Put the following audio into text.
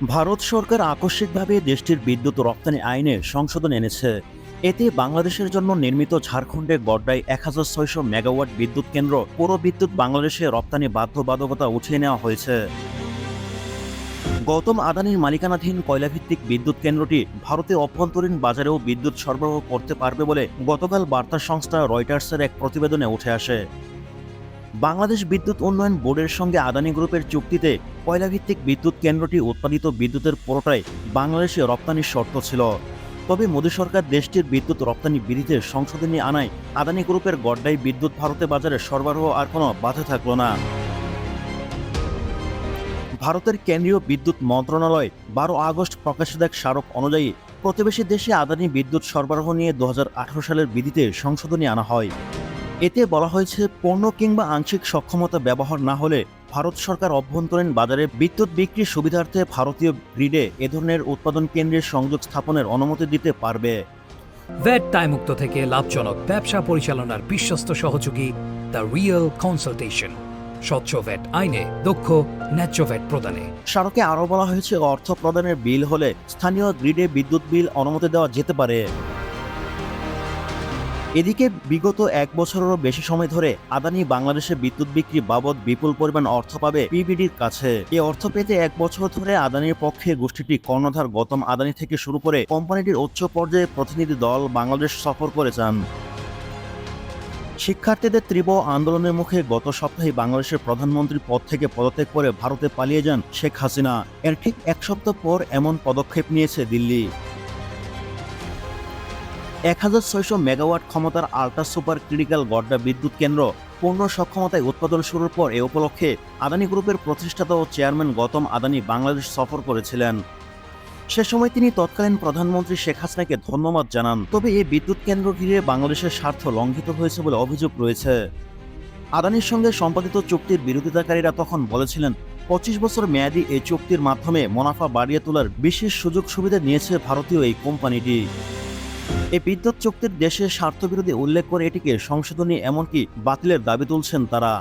ভারত সরকার আকস্মিকভাবে দেশটির বিদ্যুৎ রপ্তানি আইনে সংশোধন এনেছে। এতে বাংলাদেশের জন্য নির্মিত ঝাড়খণ্ডে গড়ায় ১,৬০০ মেগাওয়াট বিদ্যুৎ কেন্দ্র পুরো বিদ্যুৎ বাংলাদেশে রপ্তানি বাধ্যবাধকতা উঠিয়ে নেওয়া হয়েছে। গৌতম আদানির মালিকানাধীন কয়লাভিত্তিক বিদ্যুৎ কেন্দ্রটি ভারতের অভ্যন্তরীণ বাজারেও বিদ্যুৎ সরবরাহ করতে পারবে বলে গতকাল বার্তা সংস্থা রয়টার্সের এক প্রতিবেদনে উঠে আসে। বাংলাদেশ বিদ্যুৎ উন্নয়ন বোর্ডের সঙ্গে আদানি গ্রুপের চুক্তিতে কয়লাভিত্তিক বিদ্যুৎ কেন্দ্রটি উৎপাদিত বিদ্যুতের পুরোটাই বাংলাদেশে রপ্তানির শর্ত ছিল। তবে মোদী সরকার দেশটির বিদ্যুৎ রপ্তানি বিধিতে সংশোধনী আনায় আদানি গ্রুপের গড়াই বিদ্যুৎ ভারতে বাজারে সরবরাহ আর কোনো বাধা থাকল না। ভারতের কেন্দ্রীয় বিদ্যুৎ মন্ত্রণালয় ১২ আগস্ট প্রকাশিত এক স্মারক অনুযায়ী প্রতিবেশী দেশে আদানি বিদ্যুৎ সরবরাহ নিয়ে ২০১৮ সালের বিধিতে সংশোধনী আনা হয়। এতে বলা হয়েছে, পণ্য কিংবা আংশিক সক্ষমতা ব্যবহার না হলে ভারত সরকার অভ্যন্তরীণ বাজারে বিদ্যুৎ বিক্রির সুবিধার্থে ভারতীয় গ্রিডে এ ধরনের উৎপাদন কেন্দ্রের সংযোগ স্থাপনের অনুমতি দিতে পারবে। ভ্যাট দায়মুক্ত থেকে লাভজনক ব্যবসা পরিচালনার বিশ্বস্ত সহযোগী দ্য রিয়েল কনসালটেশন, স্বচ্ছ ভ্যাট আইনে দক্ষ ন্যায্য ভ্যাট প্রদানে। স্মারকে আরও বলা হয়েছে, অর্থ প্রদানের বিল হলে স্থানীয় গ্রিডে বিদ্যুৎ বিল অনুমতি দেওয়া যেতে পারে। এদিকে বিগত ১ বছরেরও বেশি সময় ধরে আদানি বাংলাদেশে বিদ্যুৎ বিক্রি বাবদ বিপুল পরিমাণ অর্থ পাবে পিবিডির কাছে। এই অর্থ পেতে ১ বছর ধরে আদানির পক্ষে গোষ্ঠীটি কর্ণধার গৌতম আদানি থেকে শুরু করে কোম্পানিটির উচ্চ পর্যায়ে প্রতিনিধি দল বাংলাদেশ সফর করে যান। শিক্ষার্থীদের তীব্র আন্দোলনের মুখে গত সপ্তাহে বাংলাদেশের প্রধানমন্ত্রী পদ থেকে পদত্যাগ করে ভারতে পালিয়ে যান শেখ হাসিনা। এর ঠিক ১ সপ্তাহ পর এমন পদক্ষেপ নিয়েছে দিল্লি। ১,৬০০ মেগাওয়াট ক্ষমতার আল্ট্রা সুপার ক্রিটিক্যাল গড়ডা বিদ্যুৎ কেন্দ্র পূর্ণ সক্ষমতায় উৎপাদন শুরুর পর এ উপলক্ষে আদানি গ্রুপের প্রতিষ্ঠাতা ও চেয়ারম্যান গৌতম আদানি বাংলাদেশ সফর করেছিলেন। সে সময় তিনি তৎকালীন প্রধানমন্ত্রী শেখ হাসিনাকে ধন্যবাদ জানান। তবে এই বিদ্যুৎ কেন্দ্র ঘিরে বাংলাদেশের স্বার্থ লঙ্ঘিত হয়েছে বলে অভিযোগ রয়েছে। আদানির সঙ্গে সম্পাদিত চুক্তির বিরোধিতাকারীরা তখন বলেছিলেন, ২৫ বছর মেয়াদী এই চুক্তির মাধ্যমে মুনাফা বাড়িয়ে তোলার বিশেষ সুযোগ সুবিধা নিয়েছে ভারতীয় এই কোম্পানিটি। এই বিদ্যুৎ চুক্তির দেশের স্বার্থবিরোধী উল্লেখ করে এটিকে সংশোধনী এমনকি বাতিলের দাবি তুলছেন তারা।